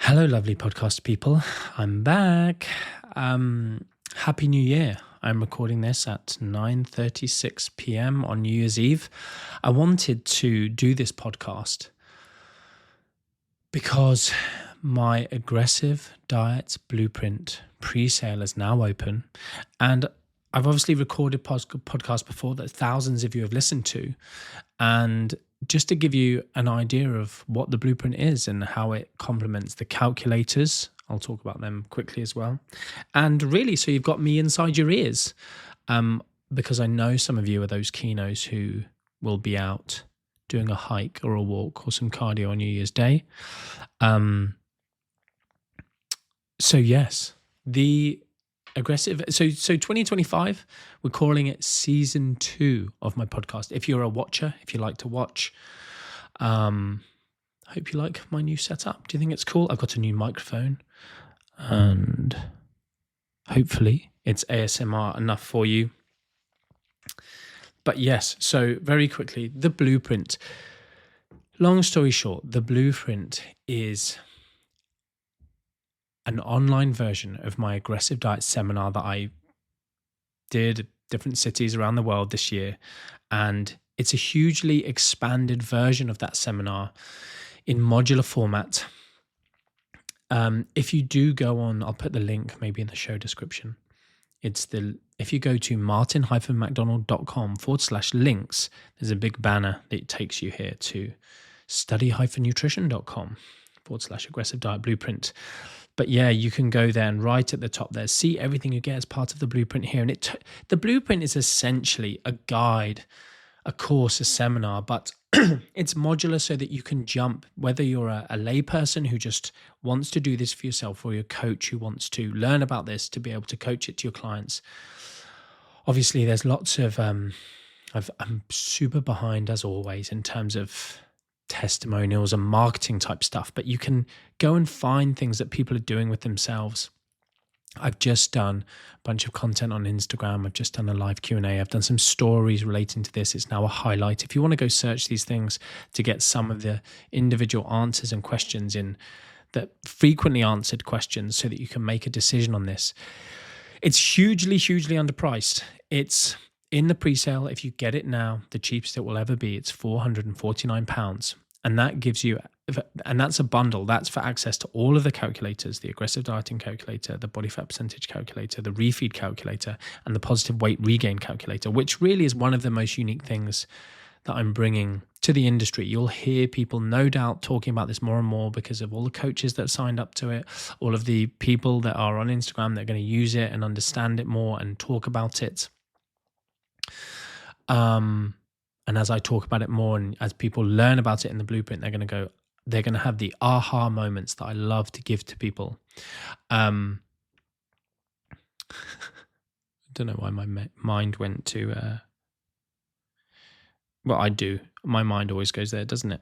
Hello, lovely podcast people. I'm back. Happy New Year. I'm recording this at 9:36 p.m. on New Year's Eve. I wanted to do this podcast because my aggressive diet blueprint pre-sale is now open, and I've obviously recorded podcasts before that thousands of you have listened to, and just to give you an idea of what the blueprint is and how it complements the calculators, I'll talk about them quickly as well. And really, so you've got me inside your ears, because I know some of you are those keynos who will be out doing a hike or a walk or some cardio on New Year's Day. So yes, the aggressive. So 2025, we're calling it season 2 of my podcast. If you're a watcher, if you like to watch, I hope you like my new setup. Do you think it's cool? I've got a new microphone, and hopefully it's ASMR enough for you. But yes, so very quickly, the blueprint. Long story short, the blueprint is an online version of my aggressive diet seminar that I did at different cities around the world this year. And it's a hugely expanded version of that seminar in modular format. If you do go on, I'll put the link maybe in the show description. If you go to martin-mcdonald.com/links, there's a big banner that takes you here to study-nutrition.com/aggressive diet blueprint. But yeah, you can go there, and right at the top there, see everything you get as part of the blueprint here. And the blueprint is essentially a guide, a course, a seminar, but it's modular so that you can jump, whether you're a layperson who just wants to do this for yourself, or you're a coach who wants to learn about this to be able to coach it to your clients. Obviously, there's lots of, I'm super behind as always in terms of testimonials and marketing type stuff, but you can go and find things that people are doing with themselves. I've just done a bunch of content on Instagram. I've just done a live Q&A. I've done some stories relating to this. It's now a highlight. If you want to go search these things to get some of the individual answers and questions in the frequently answered questions so that you can make a decision on this, it's hugely, hugely underpriced. It's in the pre-sale. If you get it now, the cheapest it will ever be, it's £449. And that gives you, and that's a bundle. That's for access to all of the calculators: the aggressive dieting calculator, the body fat percentage calculator, the refeed calculator, and the positive weight regain calculator, which really is one of the most unique things that I'm bringing to the industry. You'll hear people no doubt talking about this more and more because of all the coaches that signed up to it, all of the people that are on Instagram that are going to use it and understand it more and talk about it. And as I talk about it more, and as people learn about it in the blueprint, they're going to have the aha moments that I love to give to people. I don't know why my mind went to, well, I do. My mind always goes there, doesn't it?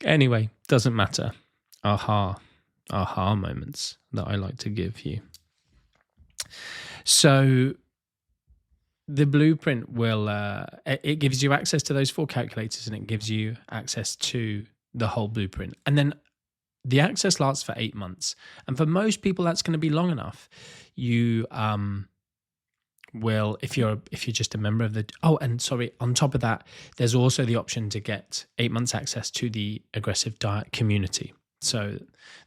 Anyway, doesn't matter. Aha moments that I like to give you. So the blueprint will, it gives you access to those 4 calculators, and it gives you access to the whole blueprint. And then the access lasts for 8 months. And for most people, that's going to be long enough. You will, if you're just a member of the, and sorry, on top of that, there's also the option to get 8 months access to the aggressive diet community. So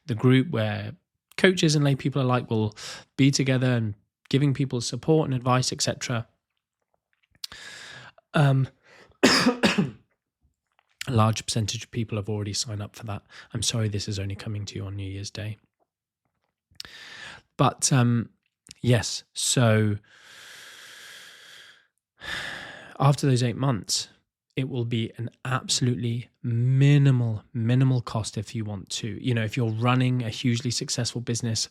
the group where coaches and lay people alike will be together and giving people support and advice, etc. A large percentage of people have already signed up for that. I'm sorry this is only coming to you on New Year's Day. But yes, so after those 8 months, it will be an absolutely minimal cost if you want to. If you're running a hugely successful business,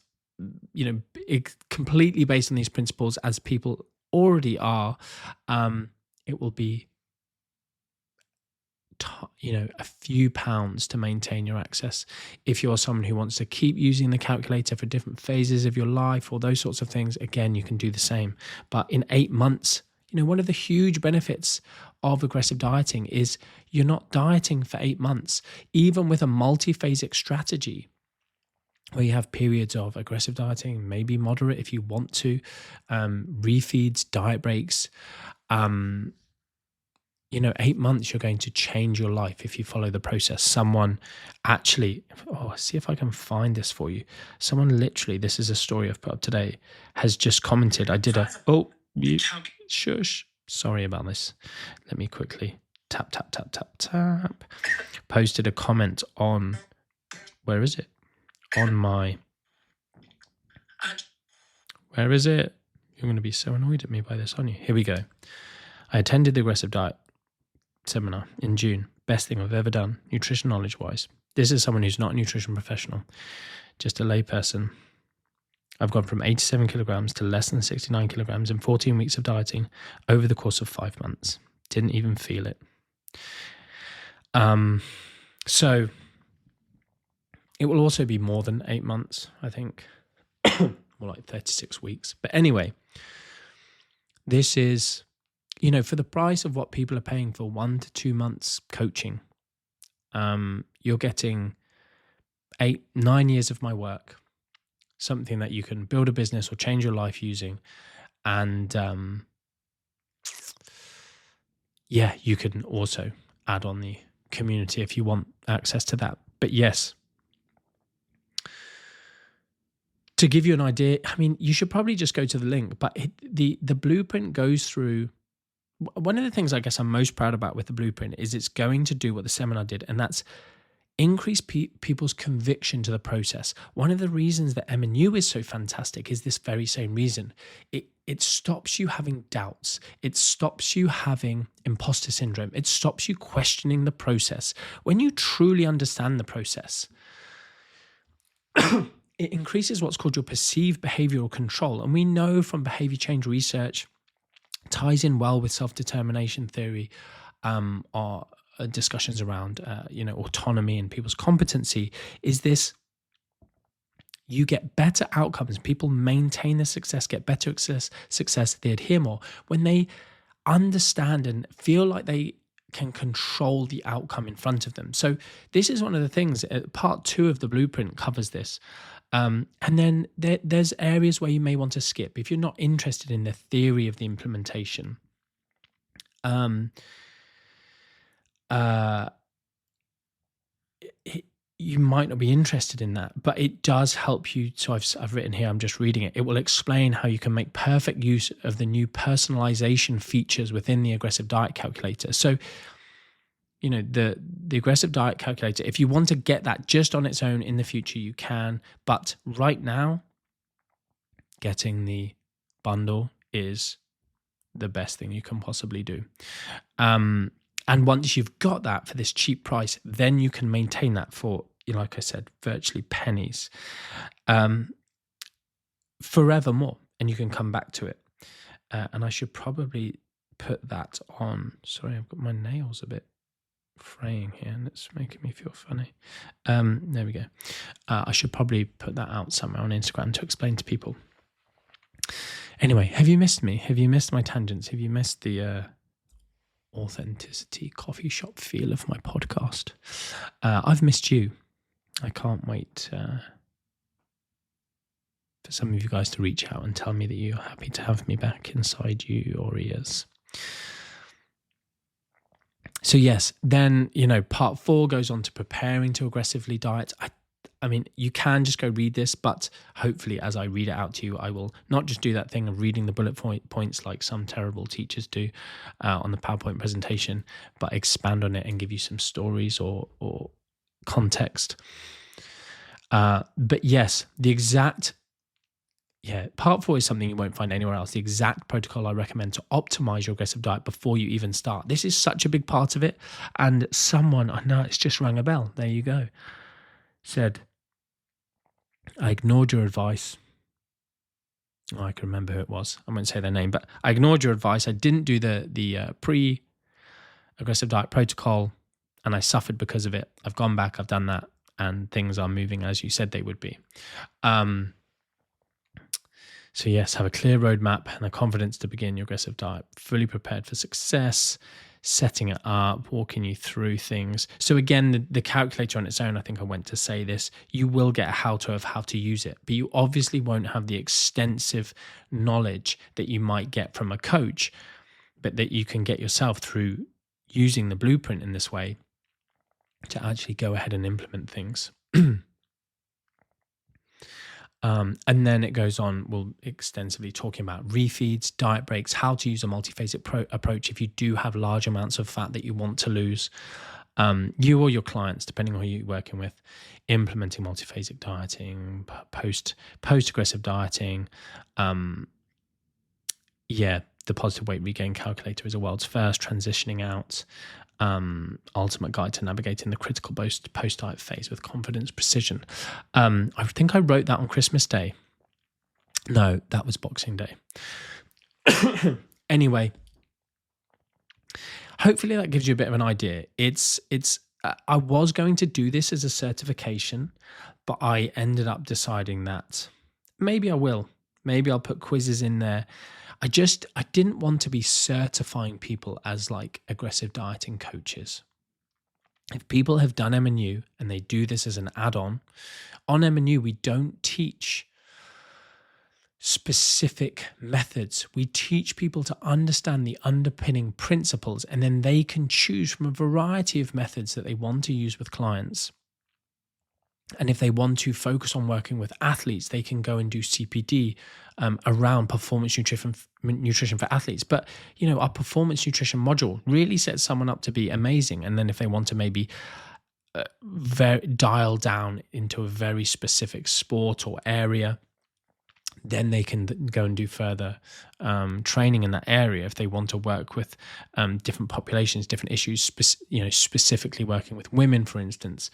completely based on these principles, as people already are, it will be a few pounds to maintain your access. If you're someone who wants to keep using the calculator for different phases of your life or those sorts of things, again, you can do the same. But in 8 months, One of the huge benefits of aggressive dieting is you're not dieting for 8 months. Even with a multiphasic strategy, where you have periods of aggressive dieting, maybe moderate if you want to, refeeds, diet breaks, 8 months, you're going to change your life if you follow the process. Someone actually, see if I can find this for you. Someone literally, this is a story I've put up today, has just commented. Shush. Sorry about this. Let me quickly tap. Posted a comment on, where is it? Where is it? You're going to be so annoyed at me by this, aren't you? Here we go. I attended the aggressive diet seminar in June. Best thing I've ever done, nutrition knowledge wise. This is someone who's not a nutrition professional, just a lay person. I've gone from 87 kilograms to less than 69 kilograms in 14 weeks of dieting over the course of 5 months. Didn't even feel it. So it will also be more than 8 months, I think. More like 36 weeks. But anyway, this is, for the price of what people are paying for 1 to 2 months coaching, you're getting 8-9 years of my work, something that you can build a business or change your life using. And you can also add on the community if you want access to that. But yes, to give you an idea, you should probably just go to the link, but the blueprint goes through. One of the things I guess I'm most proud about with the blueprint is it's going to do what the seminar did, and that's increase people's conviction to the process. One of the reasons that M&U is so fantastic is this very same reason. It stops you having doubts. It stops you having imposter syndrome. It stops you questioning the process. When you truly understand the process, it increases what's called your perceived behavioral control. And we know from behavior change research, ties in well with self-determination theory, are discussions around autonomy and people's competency, is this: you get better outcomes. People maintain their success, get better success, they adhere more when they understand and feel like they can control the outcome in front of them. So this is one of the things, part 2 of the blueprint covers this. And then there's areas where you may want to skip if you're not interested in the theory of the implementation. You might not be interested in that, but it does help you. So I've written here, I'm just reading it. It will explain how you can make perfect use of the new personalization features within the aggressive diet calculator. So, the aggressive diet calculator, if you want to get that just on its own in the future, you can. But right now, getting the bundle is the best thing you can possibly do. And once you've got that for this cheap price, then you can maintain that for, like I said, virtually pennies, forevermore, and you can come back to it. And I should probably put that on. Sorry, I've got my nails a bit fraying here, and it's making me feel funny. There we go. I should probably put that out somewhere on Instagram to explain to people. Anyway, have you missed me? Have you missed my tangents? Have you missed the authenticity coffee shop feel of my podcast? I've missed you. I can't wait for some of you guys to reach out and tell me that you're happy to have me back inside your ears. So yes, then, part 4 goes on to preparing to aggressively diet. I mean, you can just go read this, but hopefully as I read it out to you, I will not just do that thing of reading the bullet points like some terrible teachers do on the PowerPoint presentation, but expand on it and give you some stories or context. But yes, part 4 is something you won't find anywhere else. The exact protocol I recommend to optimize your aggressive diet before you even start. This is such a big part of it. And someone, I know it's just rang a bell. There you go. Said, I ignored your advice. I can remember who it was. I won't say their name, but I ignored your advice. I didn't do the pre-aggressive diet protocol, and I suffered because of it. I've gone back, I've done that, and things are moving as you said they would be. So yes, have a clear roadmap and the confidence to begin your aggressive diet, fully prepared for success, setting it up, walking you through things. So again, the calculator on its own, I think I went to say this, you will get a how-to of how to use it, but you obviously won't have the extensive knowledge that you might get from a coach, but that you can get yourself through using the blueprint in this way to actually go ahead and implement things. And then it goes on, we'll extensively talking about refeeds, diet breaks, how to use a multiphasic approach if you do have large amounts of fat that you want to lose. You or your clients, depending on who you're working with, implementing multiphasic dieting, post-aggressive dieting. The positive weight regain calculator is a world's first, transitioning out. Ultimate guide to navigating the critical post-diet phase with confidence, precision. I think I wrote that on Christmas Day. No, that was Boxing Day. Anyway, hopefully that gives you a bit of an idea. I was going to do this as a certification, but I ended up deciding that maybe I will. Maybe I'll put quizzes in there. I didn't want to be certifying people as like aggressive dieting coaches. If people have done M&U and they do this as an add-on, on M&U we don't teach specific methods. We teach people to understand the underpinning principles, and then they can choose from a variety of methods that they want to use with clients. And if they want to focus on working with athletes, they can go and do CPD around performance nutrition for athletes. But, our performance nutrition module really sets someone up to be amazing. And then if they want to maybe dial down into a very specific sport or area, then they can go and do further training in that area if they want to work with different populations, different issues, specifically working with women, for instance.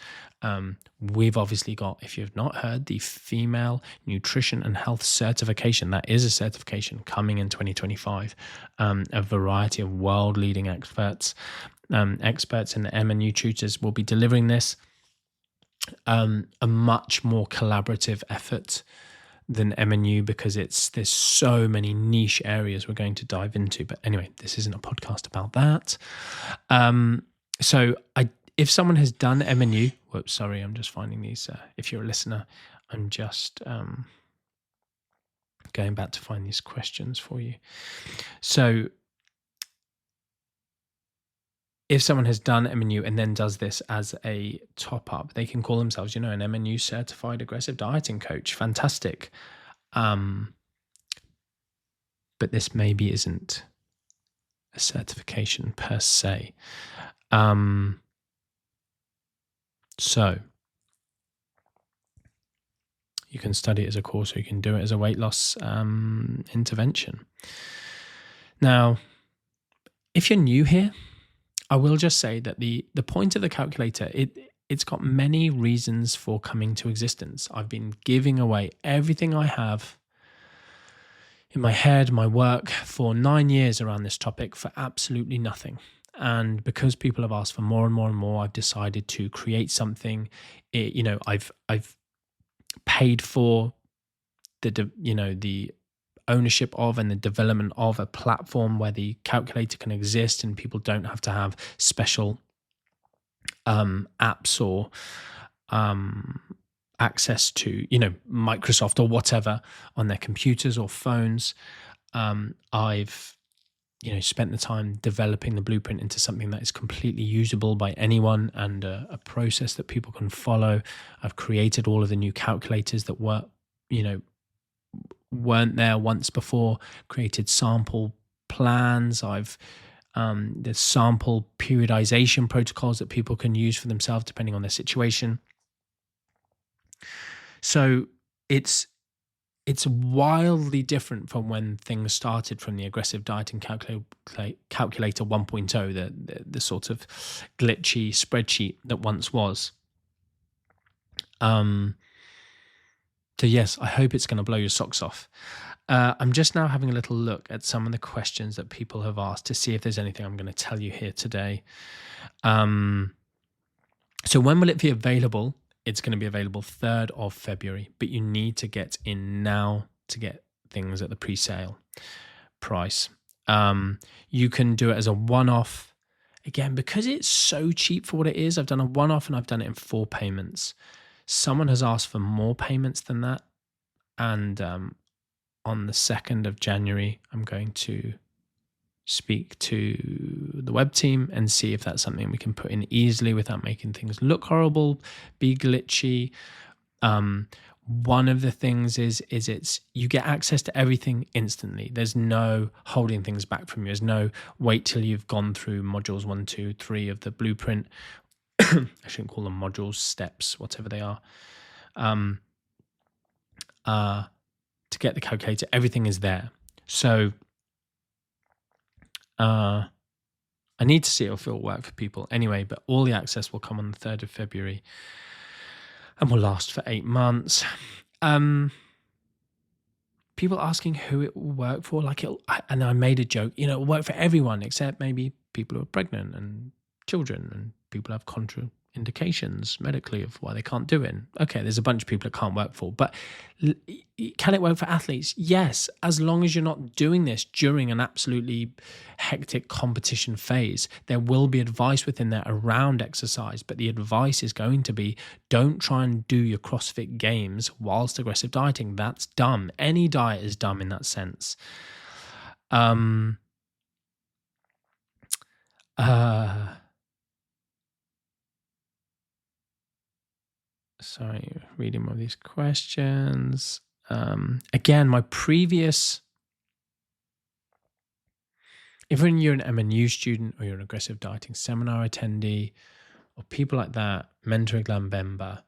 We've obviously got, if you've not heard, the Female Nutrition and Health Certification. That is a certification coming in 2025. A variety of world-leading experts and the M&U tutors will be delivering this. A much more collaborative effort than M&U because there's so many niche areas we're going to dive into. But anyway, this isn't a podcast about that. If someone has done M&U, whoops, sorry, I'm just finding these. If you're a listener, I'm just going back to find these questions for you. So if someone has done M&U and then does this as a top up, they can call themselves, an M&U certified aggressive dieting coach. Fantastic. But this maybe isn't a certification per se. So you can study it as a course or you can do it as a weight loss intervention. Now, if you're new here, I will just say that the point of the calculator, it's got many reasons for coming to existence. I've been giving away everything I have in my head, my work, for 9 years around this topic for absolutely nothing. And because people have asked for more and more and more, I've decided to create something. I've paid for the ownership of and the development of a platform where the calculator can exist and people don't have to have special apps or access to Microsoft or whatever on their computers or phones. I've spent the time developing the blueprint into something that is completely usable by anyone and a process that people can follow. I've created all of the new calculators that weren't there once before, created sample plans. There's sample periodization protocols that people can use for themselves depending on their situation. So it's wildly different from when things started from the aggressive dieting calculator 1.0, the sort of glitchy spreadsheet that once was. So yes, I hope it's going to blow your socks off. I'm just now having a little look at some of the questions that people have asked to see if there's anything I'm going to tell you here today. So when will it be available? It's going to be available 3rd of February, but you need to get in now to get things at the pre-sale price. You can do it as a one-off. Again, because it's so cheap for what it is, I've done a one-off and I've done it in 4 payments. Someone has asked for more payments than that. And on the 2nd of January, I'm going to speak to the web team and see if that's something we can put in easily without making things look horrible, be glitchy. One of the things is it's you get access to everything instantly. There's no holding things back from you. There's no wait till you've gone through modules 1, 2, 3 of the blueprint. I shouldn't call them modules, steps, whatever they are. To get the calculator, everything is there. So I need to see if it'll work for people anyway, but all the access will come on the 3rd of February and will last for 8 months. People asking who it will work for, and I made a joke, it will work for everyone except maybe people who are pregnant and children and people who have contraindications medically of why they can't do it. Okay, there's a bunch of people it can't work for, but can it work for athletes? Yes, as long as you're not doing this during an absolutely hectic competition phase. There will be advice within there around exercise, but the advice is going to be, don't try and do your CrossFit games whilst aggressive dieting. That's dumb. Any diet is dumb in that sense. Sorry, reading more of these questions. Again, my previous, if you're an MNU student or you're an aggressive dieting seminar attendee or people like that, mentoring Glambemba,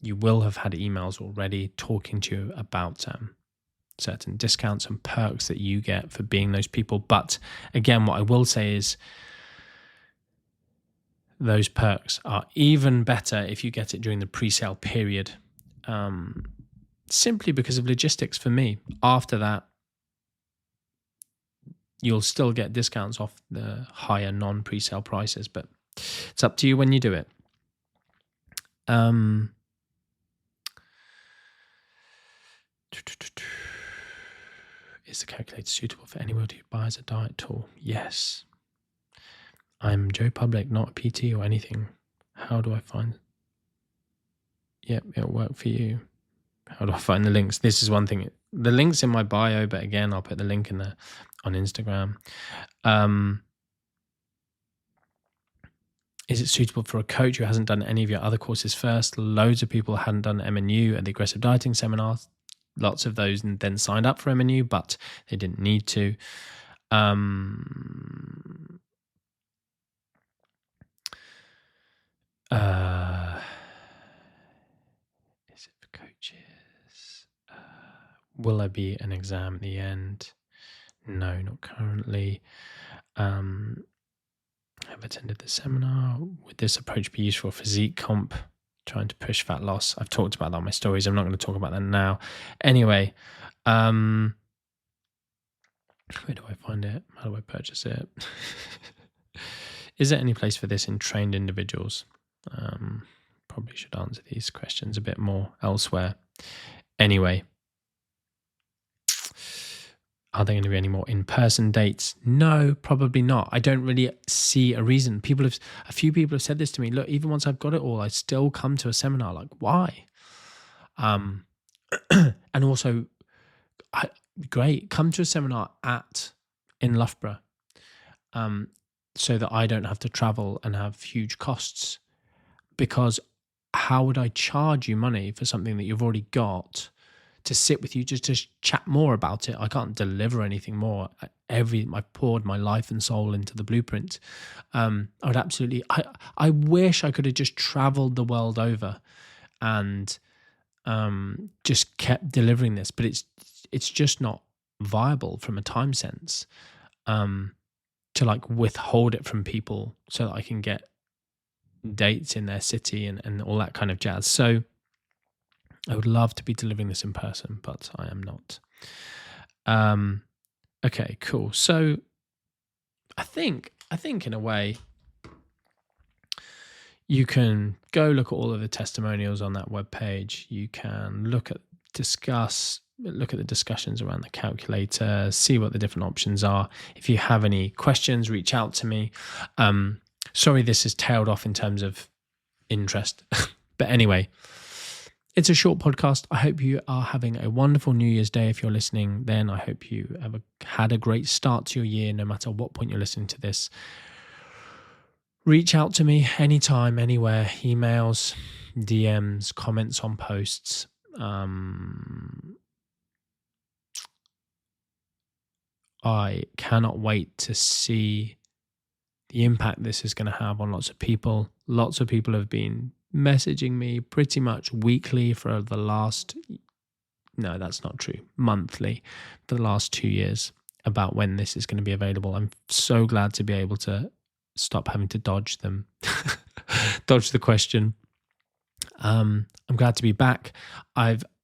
you will have had emails already talking to you about certain discounts and perks that you get for being those people. But again, what I will say is, those perks are even better if you get it during the pre-sale period, simply because of logistics for me. After that, you'll still get discounts off the higher non-pre-sale prices, but it's up to you when you do it. Is the calculator suitable for anyone who buys a diet tool? Yes. I'm Joe Public, not a PT or anything. How do I find? Yep, it'll work for you. How do I find the links? This is one thing. The link's in my bio, but again, I'll put the link in there on Instagram. Is it suitable for a coach who hasn't done any of your other courses first? Loads of people hadn't done MNU at the aggressive dieting seminars. Lots of those and then signed up for MNU, but they didn't need to. Is it for coaches? Will there be an exam at the end? No, not currently. I've attended the seminar. Would this approach be useful for physique comp? Trying to push fat loss. I've talked about that on my stories. I'm not going to talk about that now. Anyway, where do I find it? How do I purchase it? Is there any place for this in trained individuals? Probably should answer these questions a bit more elsewhere. Anyway, are there going to be any more in-person dates? No, probably not. I don't really see a reason. A few people have said this to me. Look, even once I've got it all, I still come to a seminar. Like, why? And also, great, come to a seminar in Loughborough, so that I don't have to travel and have huge costs. Because how would I charge you money for something that you've already got to sit with you just to chat more about it? I can't deliver anything more. I poured my life and soul into the blueprint. I would absolutely. I wish I could have just traveled the world over and just kept delivering this, but it's just not viable from a time sense to withhold it from people so that I can get dates in their city and all that kind of jazz. So I would love to be delivering this in person, but I am not. Okay, cool. So I think in a way you can go look at all of the testimonials on that webpage. You can discuss look at the discussions around the calculator, see what the different options are. If you have any questions, reach out to me. Sorry, this has tailed off in terms of interest. But anyway, it's a short podcast. I hope you are having a wonderful New Year's Day. If you're listening, then I hope you have had a great start to your year, no matter what point you're listening to this. Reach out to me anytime, anywhere, emails, DMs, comments on posts. I cannot wait to see the impact this is going to have on lots of people. Lots of people have been messaging me pretty much weekly for the last, no, that's not true, monthly for the last 2 years about when this is going to be available. I'm so glad to be able to stop having to dodge them, dodge the question. I'm glad to be back.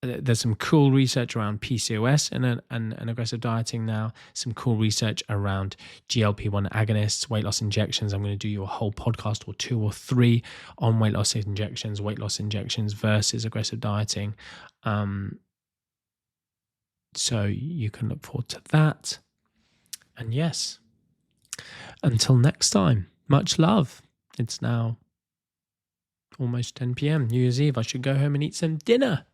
There's some cool research around PCOS and aggressive dieting now. Some cool research around GLP-1 agonists, weight loss injections. I'm going to do you a whole podcast or 2 or 3 on weight loss injections versus aggressive dieting. So you can look forward to that. And yes, until next time, much love. It's now almost 10 p.m. New Year's Eve. I should go home and eat some dinner.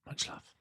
Much love.